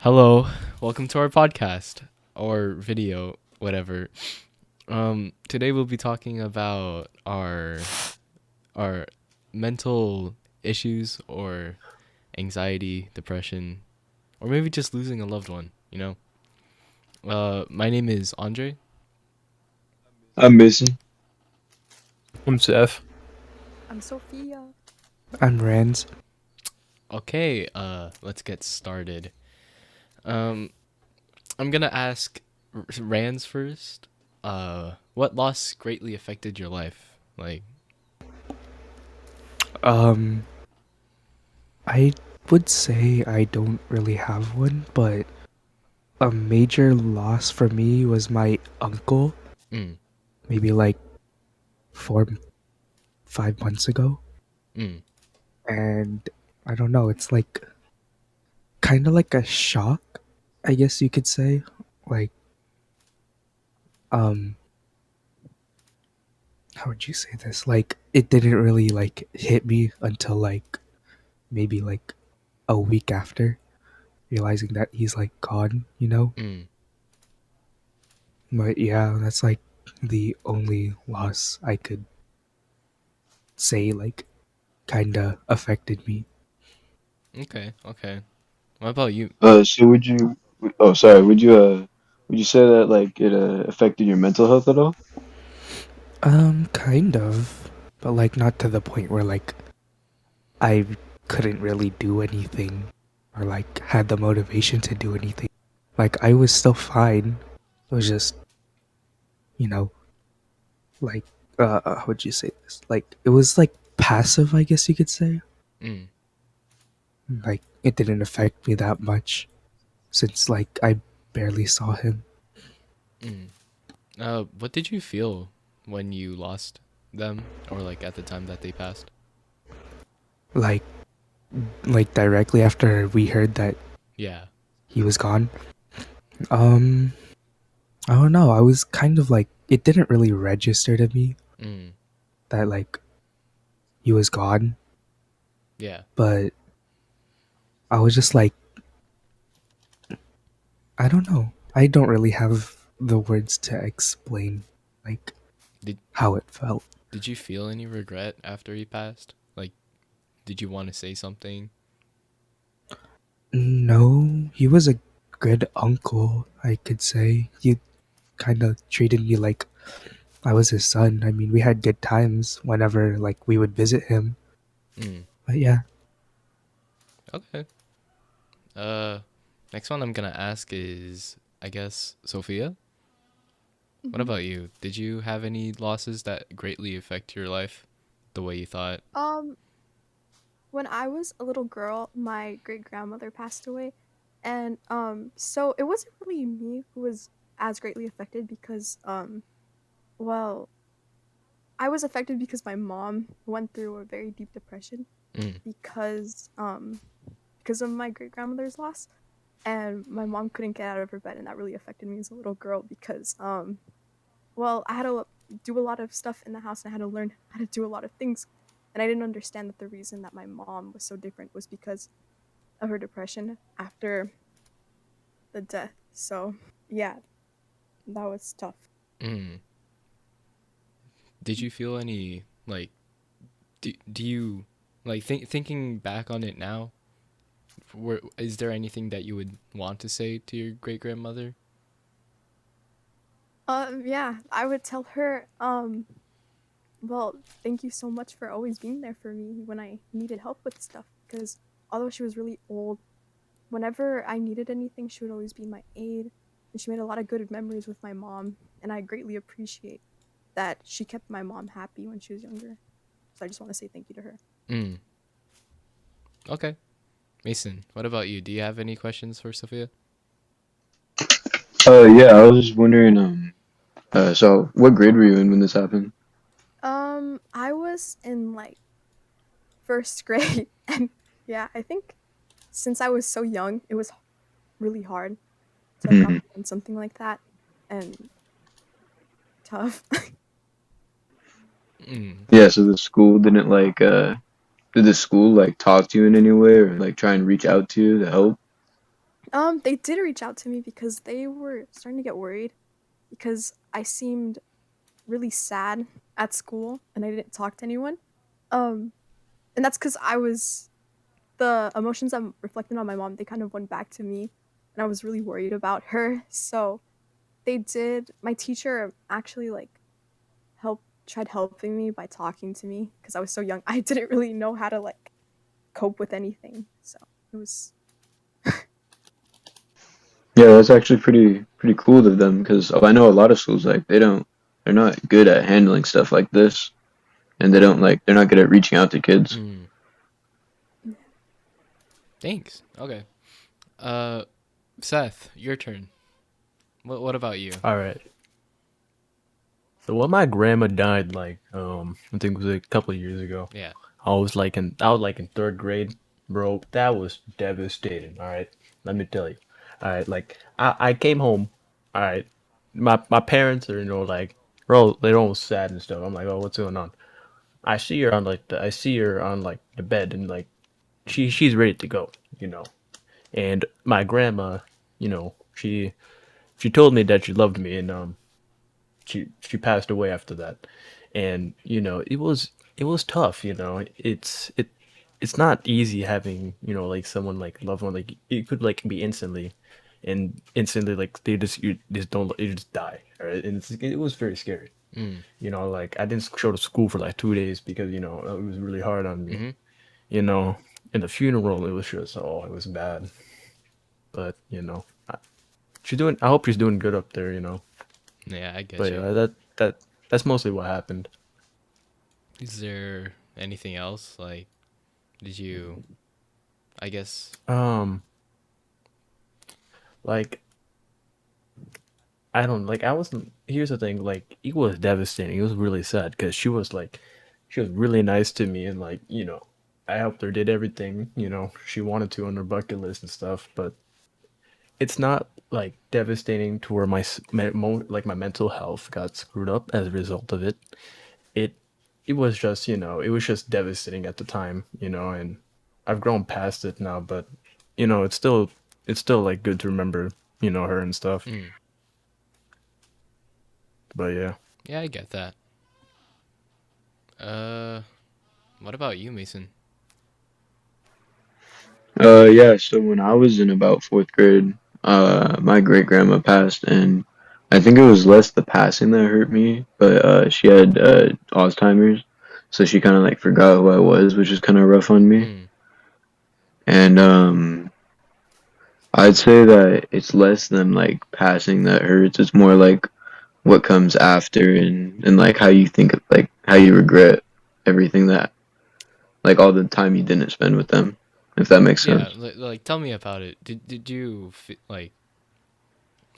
Hello, welcome to our podcast or video, whatever. Today we'll be talking about our mental issues or anxiety, depression, or maybe just losing a loved one. My name is Andre. I'm missing. I'm Seth. I'm Sophia. I'm Rans. Okay, let's get started. Um, I'm gonna ask Rands first. What loss greatly affected your life? Like, Um, I would say I don't really have one, but a major loss for me was my uncle, mm, maybe like 5 months ago. mm, And I don't know, it's like kind of like a shock, I guess you could say. Like, um, how would you say this? Like, it didn't really like hit me until like maybe like a week after realizing that he's like gone. mm. But yeah, that's like the only loss I could say like kinda affected me. Okay, okay. What about you? So would you? Oh, sorry. Would you say that like it affected your mental health at all? Kind of, but like not to the point where like I couldn't really do anything or like had the motivation to do anything. Like I was still fine. It was just, you know, like how would you say this? Like it was like passive, I guess you could say. Mm, Like it didn't affect me that much since like I barely saw him. mm. What did you feel when you lost them, or like at the time that they passed? Like directly after we heard that Yeah. he was gone. Um, I don't know. I was kind of like it didn't really register to me Mm, that like he was gone, yeah. but I was just like I don't know. I don't really have the words to explain like Did how it felt. Did you feel any regret after he passed? Like, did you want to say something? No, he was a good uncle, I could say. He kind of treated me like I was his son. I mean, we had good times whenever like we would visit him. Mm, But yeah, okay. Uh, Next one I'm gonna ask is, I guess, Sophia. What hmm about you? Did you have any losses that greatly affect your life the way you thought? Um, when I was a little girl, my great grandmother passed away, and so it wasn't really me who was as greatly affected because well, I was affected because my mom went through a very deep depression Mm, because because of my great grandmother's loss, and my mom couldn't get out of her bed, and that really affected me as a little girl because well, I had to do a lot of stuff in the house and I had to learn how to do a lot of things. And I didn't understand that the reason that my mom was so different was because of her depression after the death. So, yeah, that was tough. mm. Did you feel any like? Do you like thinking back on it now? Is there anything that you would want to say to your great grandmother? Yeah, I would tell her, well, thank you so much for always being there for me when I needed help with stuff. Because although she was really old, whenever I needed anything, she would always be my aid. And she made a lot of good memories with my mom. And I greatly appreciate that she kept my mom happy when she was younger. So I just want to say thank you to her. Mm. Okay. Mason, what about you? Do you have any questions for Sophia? Yeah, I was just wondering. So what grade were you in when this happened? I was in like first grade, and yeah, I think since I was so young, it was really hard to Hmm. comprehend something like that, and tough. Mm. Yeah. So the school didn't like. Did the school like talk to you in any way or like try and reach out to you to help? They did reach out to me because they were starting to get worried because I seemed really sad at school and I didn't talk to anyone. Um, and that's because I was the emotions I'm reflecting on my mom. They kind of went back to me, and I was really worried about her. So they did. My teacher actually like tried helping me by talking to me because I was so young. I didn't really know how to like cope with anything. So it was Yeah, that's actually pretty cool of them because I know a lot of schools like they're not good at handling stuff like this, and they're not good at reaching out to kids. Mm. Thanks. Okay. Seth, your turn. What about you? All right. So when my grandma died, like I think it was a couple of years ago. Yeah. I was like in third grade, bro. That was devastating. All right, let me tell you. All right, like I came home. All right, my parents are like, bro, they're all sad and stuff. I'm like, oh, what's going on? I see her on like the bed and like she's ready to go, you know. And my grandma, you know, she told me that she loved me and she passed away after that. And you know it was tough, you know. It's not easy having, you know, like someone like loved one, like it could like be instantly, and instantly like you just don't, you just die, right? And it was very scary, Mm. you know. Like I didn't show to school for like 2 days because, you know, it was really hard on me, Mm-hmm. you know. In the funeral it was just, oh, it was bad. But you know, I hope she's doing good up there, you know. Yeah, I get But you. yeah, that's mostly what happened. Is there anything else? Like, did you? I guess. Um, like I don't like I wasn't. Here's the thing, like it was devastating. It was really sad because she was really nice to me, and like, you know, I helped her, did everything, you know, she wanted to on her bucket list and stuff. But it's not like devastating to where like my mental health got screwed up as a result of it. It it was just, you know, it was just devastating at the time, you know. And I've grown past it now, but you know, it's still like good to remember, you know, her and stuff. Mm. But yeah. Yeah, I get that. Uh, what about you, Mason? Yeah, so when I was in about fourth grade, my great grandma passed, and I think it was less the passing that hurt me, but she had Alzheimer's, so she kind of like forgot who I was, which is kind of rough on me. Mm. And I'd say that it's less than like passing that hurts. It's more like what comes after, and like how you think of, like how you regret everything that, like all the time you didn't spend with them, if that makes Yeah, sense. like tell me about it. Did you like?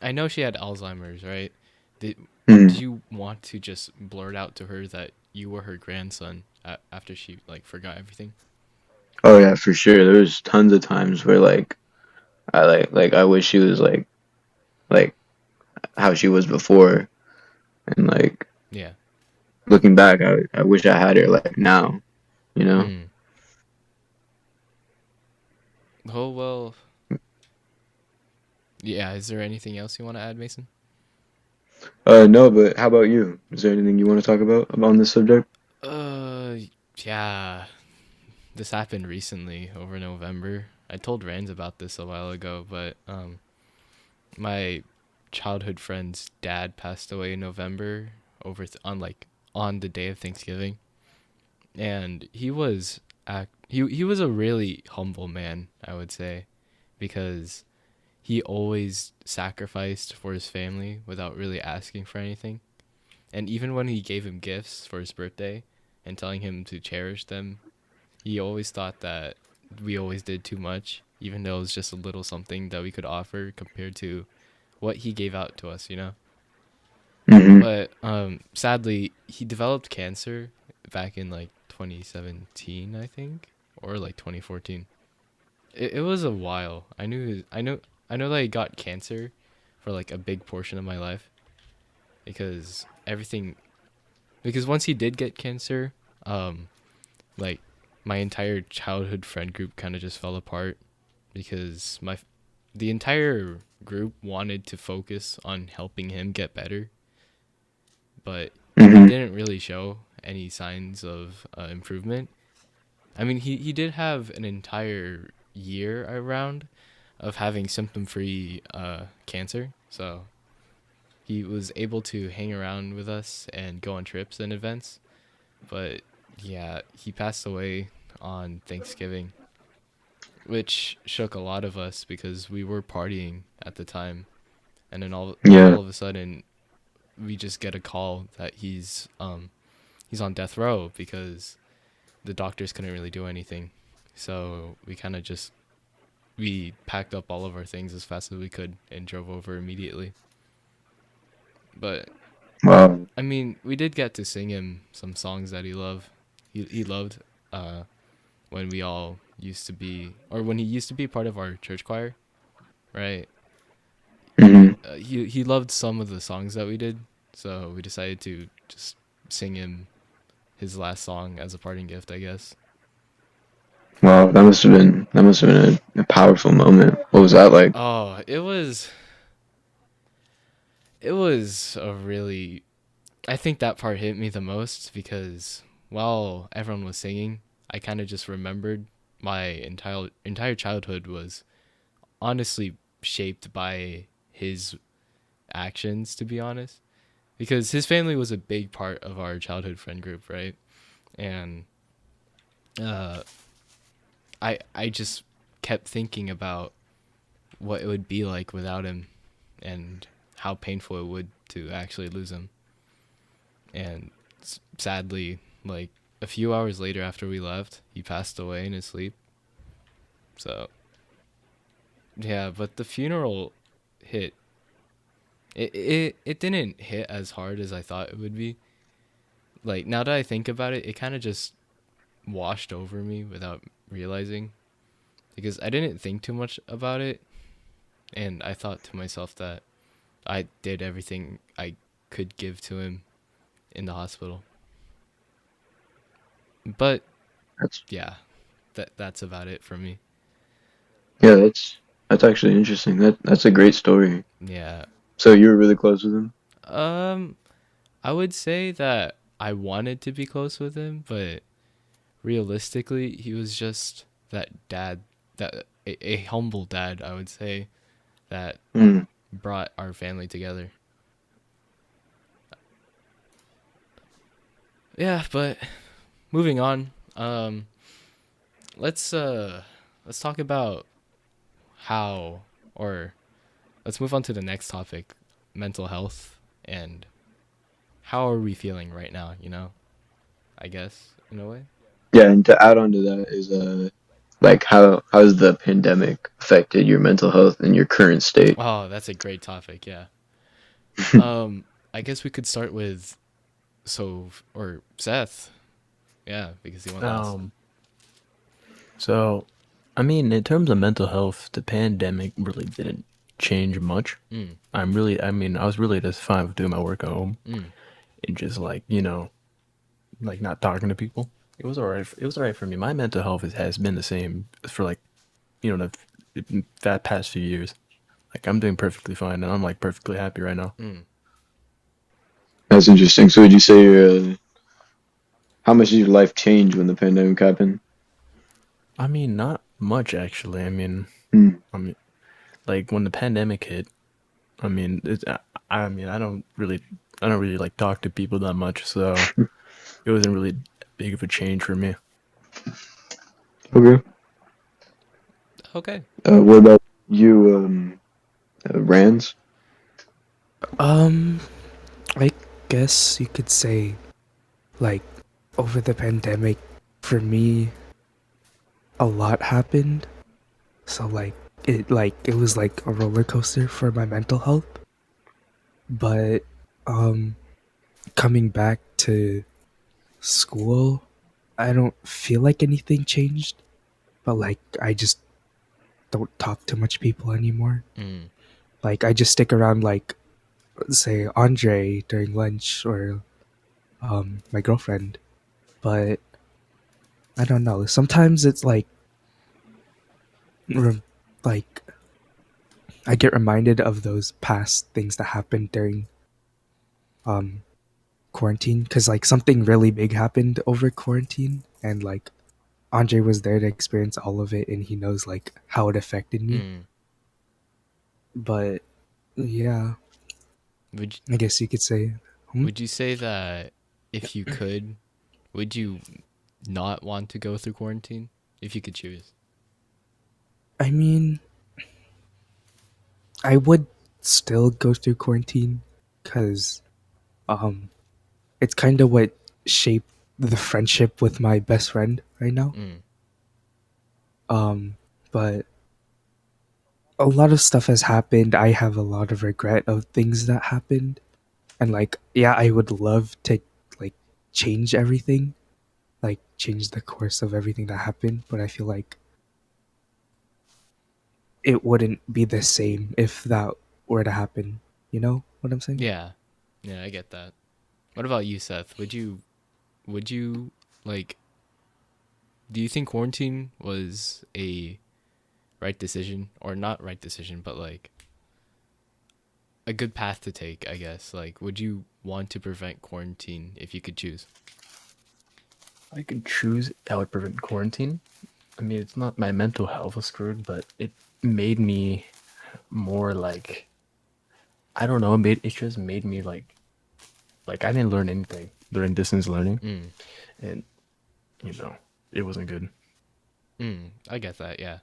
I know she had Alzheimer's, right? Did Hmm. did you want to just blurt out to her that you were her grandson after she like forgot everything? Oh yeah, for sure. There was tons of times where like I wish she was like how she was before, and like Yeah. looking back, I wish I had her like now, you know. Mm. Oh well. Yeah. Is there anything else you want to add, Mason? No, but how about you? Is there anything you want to talk about on this subject? Uh, yeah. This happened recently over November. I told Rand about this a while ago, but my childhood friend's dad passed away in November on like on the day of Thanksgiving, and he was a really humble man, I would say, because he always sacrificed for his family without really asking for anything. And even when he gave him gifts for his birthday and telling him to cherish them, he always thought that we always did too much, even though it was just a little something that we could offer compared to what he gave out to us, you know? Hmm. But sadly, he developed cancer back in like 2017, I think, or like 2014. It was a while. I know that he got cancer for like a big portion of my life because because once he did get cancer, um like my entire childhood friend group kind of just fell apart because the entire group wanted to focus on helping him get better, but he Hmm. didn't really show any signs of improvement. I mean, he did have an entire year around of having symptom-free cancer, so he was able to hang around with us and go on trips and events. But yeah, he passed away on Thanksgiving, which shook a lot of us because we were partying at the time, and then Yeah. all of a sudden we just get a call that he's on death row because the doctors couldn't really do anything. So we kind of just we packed up all of our things as fast as we could and drove over immediately. But Wow. I mean, we did get to sing him some songs that he loved. He loved when we all used to be, or when he used to be part of our church choir, right? Hmm. He loved some of the songs that we did, so we decided to just sing him his last song as a parting gift, I guess. Wow. That must have been a powerful moment. What was that like? Oh, it was a really, I think that part hit me the most because while everyone was singing, I kind of just remembered my entire childhood was honestly shaped by his actions, to be honest, because his family was a big part of our childhood friend group, right? And uh, I just kept thinking about what it would be like without him and how painful it would to actually lose him. And sadly, like a few hours later after we left, he passed away in his sleep. So yeah, but the funeral hit. It didn't hit as hard as I thought it would be. Like now that I think about it, it kind of just washed over me without realizing because I didn't think too much about it, and I thought to myself that I did everything I could give to him in the hospital. But That's yeah, that's about it for me. yeah. That's actually interesting. That's a great story. Yeah. So you were really close with him? Um, I would say that I wanted to be close with him, but realistically, he was just that dad, that a humble dad, I would say, that Mm. brought our family together. Yeah, but moving on. Let's let's talk about how or let's move on to the next topic, mental health and how are we feeling right now, you know? I guess in a way. Yeah, and to add on to that is like how's the pandemic affected your mental health and your current state? Oh, that's a great topic, yeah. Um I guess we could start with or Seth. Yeah, because he went last. Um, so, I mean, in terms of mental health, the pandemic really didn't change much. Mm, I mean, I was really just fine with doing my work at home mm, and just like, like not talking to people. It was alright. It was alright for me. My mental health has been the same for like, that past few years. Like I'm doing perfectly fine, and I'm like perfectly happy right now. mm. That's interesting. So would you say how much did your life change when the pandemic happened? I mean, not much actually. Mm. I mean, like when the pandemic hit. I mean, I mean, I don't really like talk to people that much, so it wasn't really big of a change for me. Okay. Okay. What about you, Rands? Um, I guess you could say, like, over the pandemic, for me, a lot happened. So it was like a roller coaster for my mental health. But um, coming back to school, I don't feel like anything changed. But like, I just don't talk to much people anymore. Mm, Like, I just stick around, like, say Andre during lunch or my girlfriend. But I don't know. Sometimes it's like, rem- like I get reminded of those past things that happened during um quarantine, because like something really big happened over quarantine, and like Andre was there to experience all of it, and he knows like how it affected me. Mm. But yeah, Would I guess you could say. would you say that if you could, would you not want to go through quarantine if you could choose? I mean, I would still go through quarantine because um, it's kind of what shaped the friendship with my best friend right now. Mm. Um, but a lot of stuff has happened. I have a lot of regret of things that happened, and like, yeah, I would love to like change everything, like change the course of everything that happened. But I feel like it wouldn't be the same if that were to happen. You know what I'm saying? Yeah. Yeah, I get that. What about you, Seth? Would you like do you think quarantine was a right decision, or not right decision, but like a good path to take, I guess? Like, would you want to prevent quarantine if you could choose? I could choose, I would prevent quarantine. I mean, it's not my mental health was screwed, but it made me more like, I don't know. It just made me like I didn't learn anything during distance learning, Mm. and you know, it wasn't good. I get that, yeah.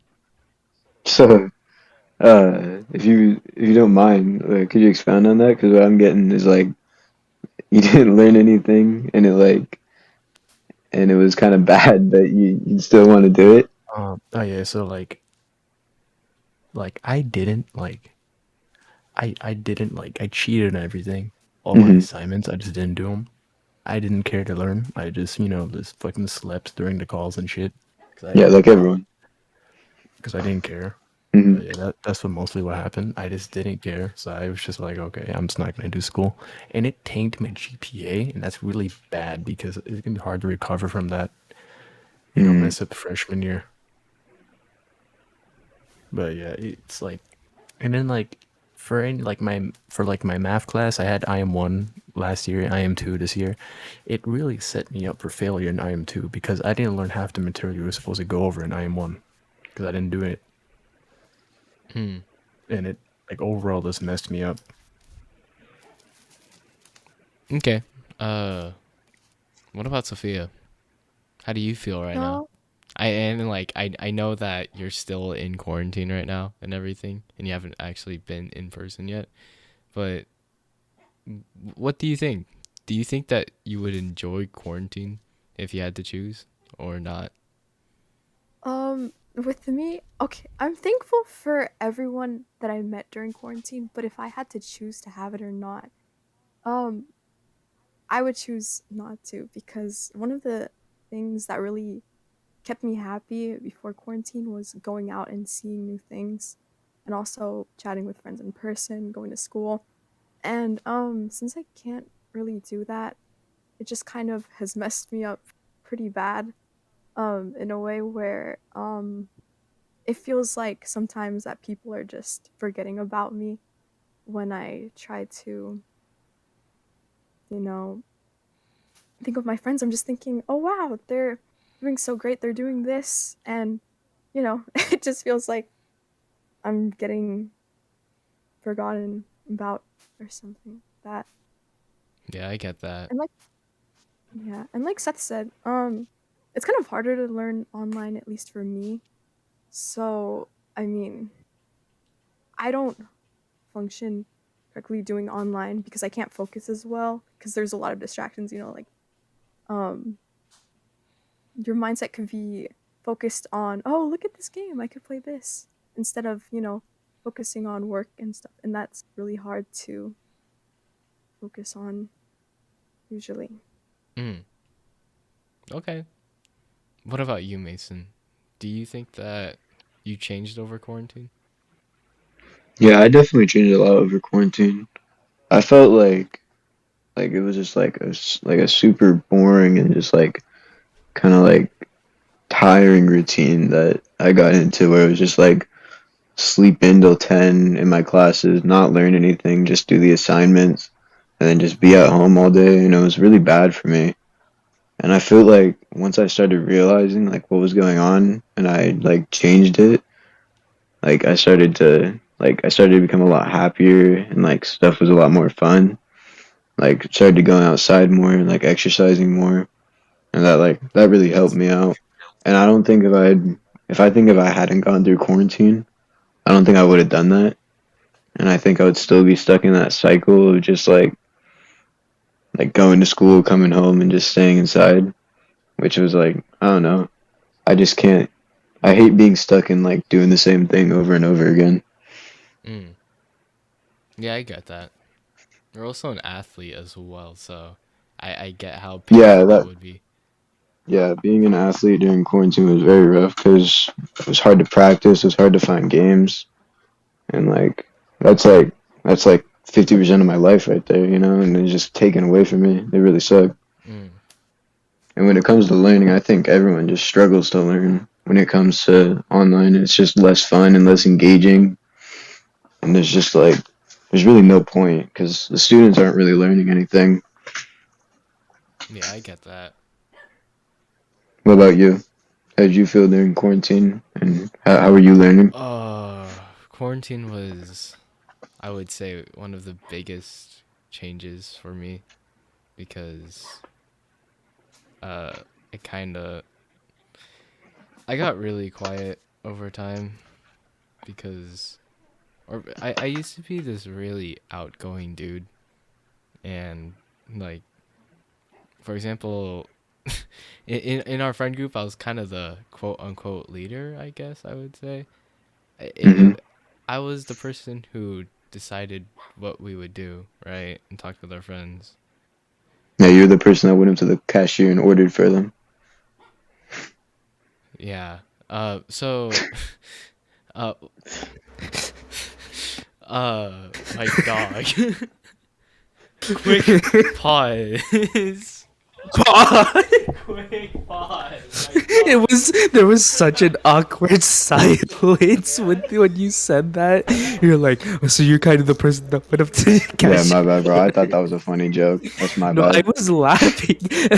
So, if you don't mind, could you expound on that? Because what I'm getting is like you didn't learn anything, and it was kind of bad, but you still want to do it. Oh yeah, so like I didn't I didn't I cheated and everything. All my Hmm. assignments, I just didn't do them. I didn't care to learn. I just just fucking slept during the calls and shit Yeah, like everyone. because I didn't care. Hmm. Yeah, that's mostly what happened. I just didn't care, so I was just like, okay, I'm just not gonna do school, and it tanked my GPA, and that's really bad because it's gonna be hard to recover from that. Mm. Mess up freshman year. But yeah, it's like, and then for any my math class, I had IM1 last year, IM2 this year. It really set me up for failure in IM2 because I didn't learn half the material you were supposed to go over in IM1 because I didn't do it, Hmm. and it overall just messed me up. Okay. Uh, what about Sophia? How do you feel right now? No, I know that you're still in quarantine right now and everything, and you haven't actually been in person yet. But what do you think? Do you think that you would enjoy quarantine if you had to choose, or not? with me, okay, I'm thankful for everyone that I met during quarantine, but if I had to choose to have it or not, um, I would choose not to because one of the things that really kept me happy before quarantine was going out and seeing new things and also chatting with friends in person, going to school. And since I can't really do that, it just kind of has messed me up pretty bad in a way where it feels like sometimes that people are just forgetting about me when I try to, you know, think of my friends. I'm just thinking, "Oh wow, they're doing so great. They're doing this." And it just feels like I'm getting forgotten about or something like that. Yeah, I get that. And like yeah, and like Seth said, it's kind of harder to learn online, at least for me. So, I mean, I don't function correctly doing online because I can't focus as well because there's a lot of distractions, like um your mindset could be focused on, oh, look at this game, I could play this instead of, focusing on work and stuff. And that's really hard to focus on usually. Mm. Okay. What about you, Mason? Do you think that you changed over quarantine? Yeah, I definitely changed a lot over quarantine. I felt like it was just like a super boring and just like kind of like tiring routine that I got into where it was just like sleep in till 10 in my classes, not learn anything, just do the assignments, and then just be at home all day. And it was really bad for me. And I feel like once I started realizing like what was going on and I like changed it, like I started to become a lot happier and like stuff was a lot more fun. Like started going outside more and like exercising more, and that really helped me out. And I don't think if I hadn't gone through quarantine, I don't think I would have done that. And I think I would still be stuck in that cycle of just like going to school, coming home, and just staying inside, which was like I don't know. I just can't. I hate being stuck in like doing the same thing over and over again. Mm. Yeah, I get that. You're also an athlete as well, so I get how Yeah, painful that that would be. yeah, being an athlete during quarantine was very rough because it was hard to practice. It was hard to find games, and that's like that's like 50% of my life right there, you know, and it's just taken away from me. They really suck. Mm. And when it comes to learning, I think everyone just struggles to learn. When it comes to online, it's just less fun and less engaging, and there's really no point because the students aren't really learning anything. Yeah, I get that. What about you? How did you feel during quarantine, and how were you learning? Quarantine was, I would say, one of the biggest changes for me because uh, it kind of I got really quiet over time because I used to be this really outgoing dude, and like for example, in our friend group, I was kind of the quote unquote leader, I guess I would say. Hmm. I was the person who decided what we would do, right, and talked with our friends. Yeah, you're the person that went up to the cashier and ordered for them. Yeah. So, uh, my dog. Quick pause. Quick pause. My It dog. was there was such an awkward silence when you said that. You're like, "Oh, so you're kind of the person that went up to the Yeah, my cashier." bad, bro. I thought that was a funny joke. That's my No, I bad. was laughing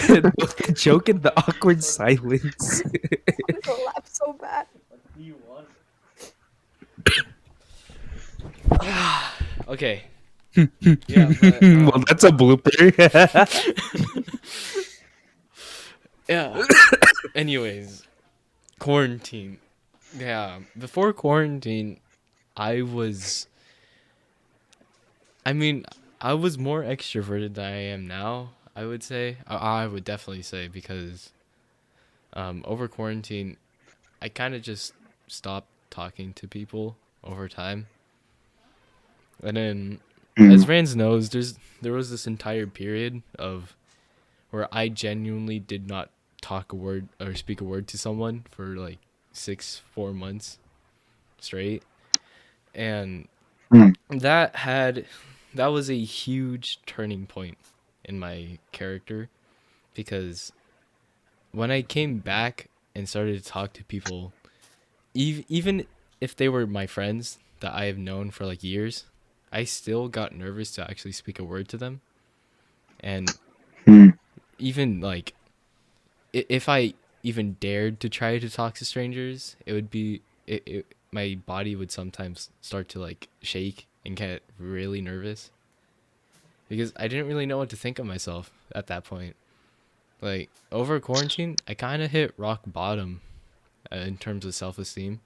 at both the joke and the awkward silence. I wanted to laugh so bad. You want? Okay. Yeah, but Well, that's a blooper. yeah. Anyways, quarantine. Yeah, before quarantine, I was. I mean, I was more extroverted than I am now. I would say. I would definitely say because over quarantine, I kind of just stopped talking to people over time, and then, Mm. as Rans knows, there was this entire period of where I genuinely did not talk a word or speak a word to someone for like 4 months straight, and Mm. that had that was a huge turning point in my character because when I came back and started to talk to people, even if they were my friends that I have known for like years, I still got nervous to actually speak a word to them. And Mm. even like if I even dared to try to talk to strangers, it would be my body would sometimes start to like shake and get really nervous because I didn't really know what to think of myself at that point. Like over quarantine, I kind of hit rock bottom in terms of self-esteem,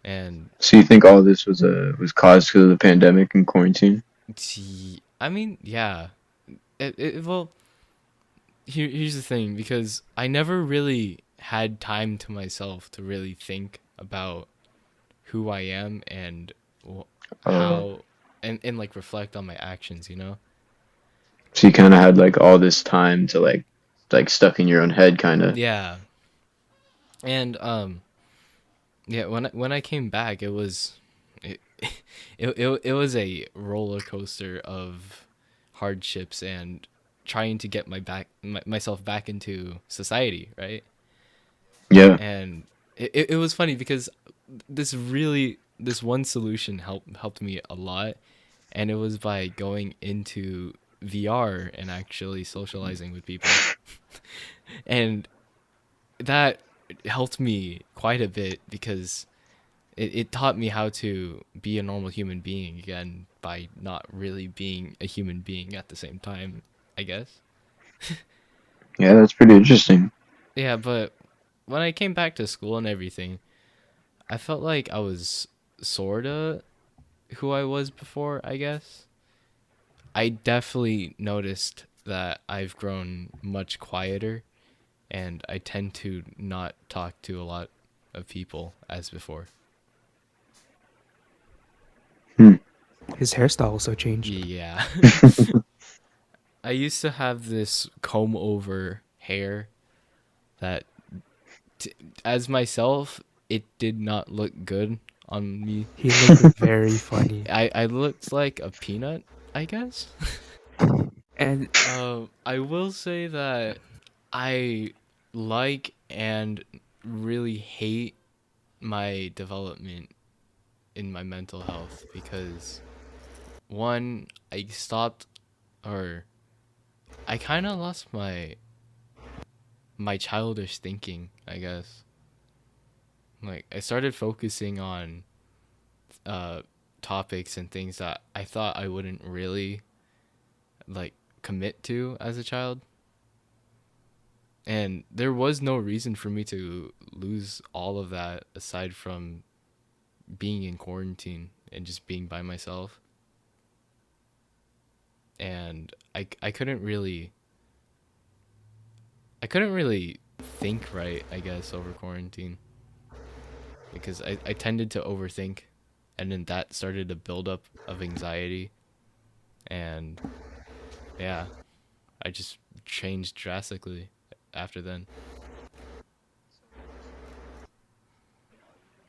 and So you think all this was caused because of the pandemic and quarantine? I mean, yeah. Well, here's the thing because I never really had time to myself to really think about who I am and Uh, how and like reflect on my actions, you know? so you kind of had like all this time to like stuck in your own head, kind of. Yeah. And yeah, when I came back, it, it was a roller coaster of hardships and trying to get myself back into society, right? Yeah. And it was funny because this really this one solution helped me a lot, and it was by going into VR and actually socializing with people. And that helped me quite a bit because it taught me how to be a normal human being again by not really being a human being at the same time, I guess. Yeah, that's pretty interesting. Yeah, but when I came back to school and everything, I felt like I was sorta who I was before, I guess. I definitely noticed that I've grown much quieter and I tend to not talk to a lot of people as before. His hairstyle also changed. Yeah. I used to have this comb over hair that, as myself, it did not look good on me. He looked very funny. I looked like a peanut, I guess. And I will say that I like and really hate my development in my mental health because one, I stopped, or I kind of lost my childish thinking, I guess. Like I started focusing on uh topics and things that I thought I wouldn't really like commit to as a child. And there was no reason for me to lose all of that aside from being in quarantine and just being by myself. And I couldn't really think right, I guess, over quarantine because I tended to overthink, and then that started a buildup of anxiety, and yeah, I just changed drastically after then.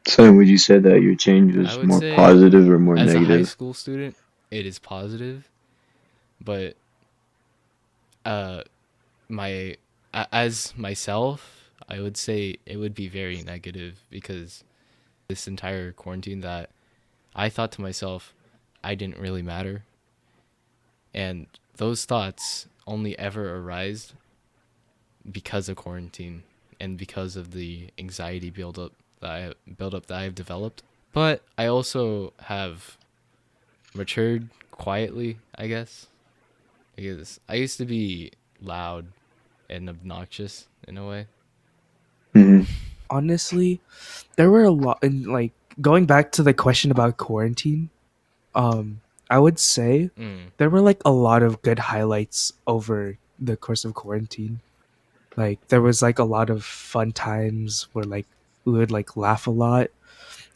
So would you say that your change I was would more say positive or more as a high negative? school student, it is positive, but uh my as myself, I would say it would be very negative because this entire quarantine that I thought to myself I didn't really matter, and those thoughts only ever arise because of quarantine and because of the anxiety build up that I have developed. But I also have matured quietly, I guess, because I used to be loud and obnoxious in a way. Hmm. honestly, there were a lot. And like going back to the question about quarantine, I would say Mm, there were like a lot of good highlights over the course of quarantine. Like there was like a lot of fun times where like we would like laugh a lot,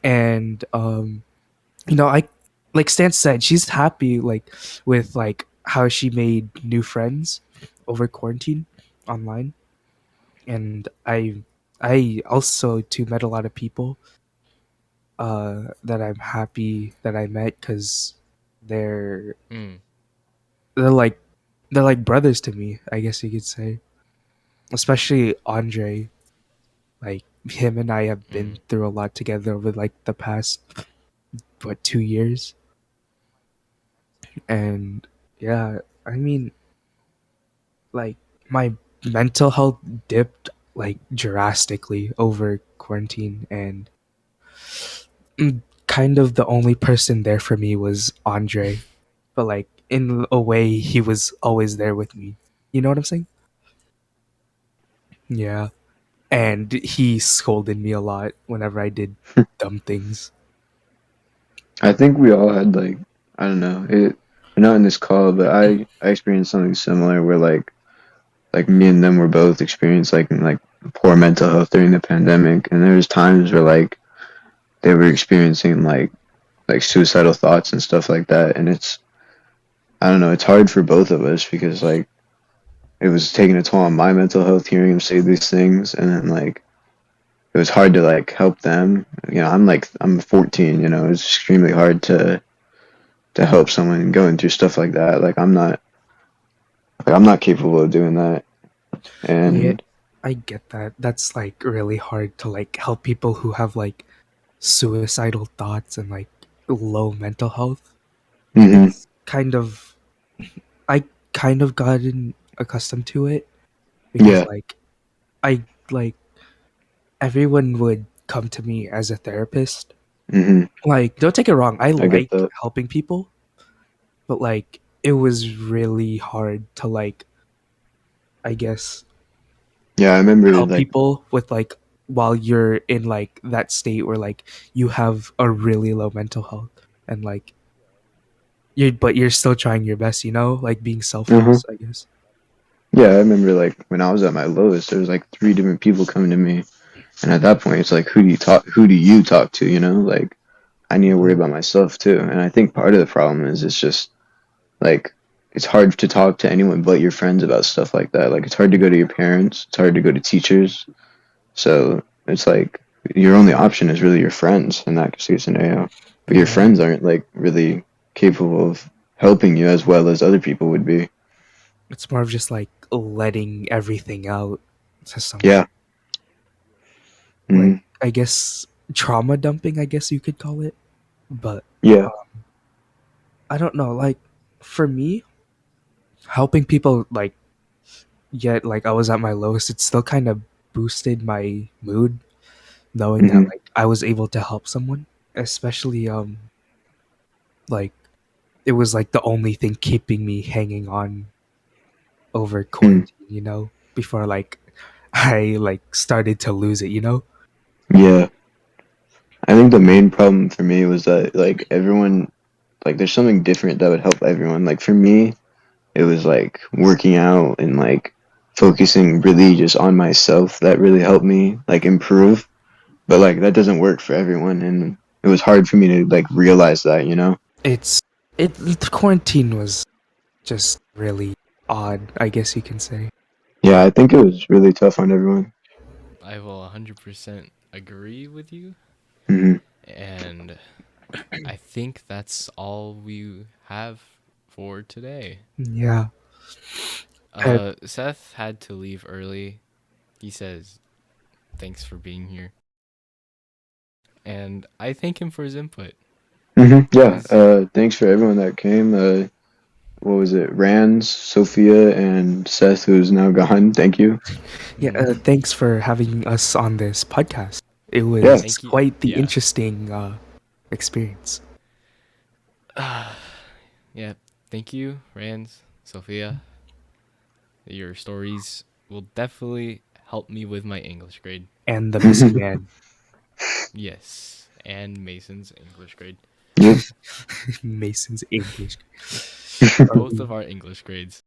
and I like Stan said, she's happy like with like how she made new friends over quarantine online, and I also too met a lot of people that I'm happy that I met because they're mm, they're like they're like brothers to me, I guess you could say. Especially Andre, like him and I have been mm, through a lot together over like the past 2 years, and yeah, I mean, like my mental health dipped like drastically over quarantine, and kind of the only person there for me was Andre, but like in a way he was always there with me. You know what I'm saying? Yeah. And he scolded me a lot whenever I did dumb things. I think we all had like, I don't know, we're not in this call, but I experienced something similar where like me and them were both experienced like poor mental health during the pandemic, and there was times where like they were experiencing like suicidal thoughts and stuff like that, and it's, I don't know, it's hard for both of us because like it was taking a toll on my mental health hearing him say these things, and then like it was hard to like help them. I'm 14, it's extremely hard to help someone going through stuff like that. I'm not capable of doing that. Yeah, And I get that. That's like really hard to like help people who have like suicidal thoughts and like low mental health. Hmm. It's kind of I kind of gotten accustomed to it because Yeah. like I like everyone would come to me as a therapist. Hmm. Like, don't take it wrong, I I get like that. helping people, but like it was really hard to like I guess Yeah, I remember help like, people with like while you're in like that state where like you have a really low mental health and like you're still trying your best, like being uh selfless, I guess. yeah, I remember like when I was at my lowest, there was like three different people coming to me, and at that point, it's like, who do you talk to? Like I need to worry Mhm. about myself too. And I think part of the problem is it's just like it's hard to talk to anyone but your friends about stuff like that. Like it's hard to go to your parents, it's hard to go to teachers. So it's like your only option is really your friends in that scenario. But your Yeah, friends aren't like really capable of helping you as well as other people would be. it's more of just like letting everything out to someone. Yeah. Like Hmm. I guess trauma dumping, I guess you could call it. But Yeah. I don't know, like for me, helping people like yet like I was at my lowest, it still kind of boosted my mood knowing that Hmm. like I was able to help someone, especially like it was like the only thing keeping me hanging on over Mm. quarantine, before like I like started to lose it. Yeah. I think the main problem for me was that like everyone, like there's something different that would help everyone. Like for me, it was like working out and like focusing really just on myself that really helped me like improve. But like that doesn't work for everyone, and it was hard for me to like realize that. It's the quarantine was just really odd, I guess you can say. Yeah, I think it was really tough on everyone. I will 100% agree with you. Hmm. And I think that's all we have for today. Yeah. Uh, Seth had to leave early. He says thanks for being here. And I thank him for his input. Yeah. Cause Thanks for everyone that came. What was it? Rands, Sophia, and Seth, who's now gone. Thank you. yeah, thanks for having us on this podcast. It Yeah. was thank you. quite the Yeah. interesting experience. Yeah. Thank you, Rands, Sophia. Your stories will definitely help me with my English grade. And the missing man. Yes. And Mason's English grade. Yep. Mason's English. Both of our English grades.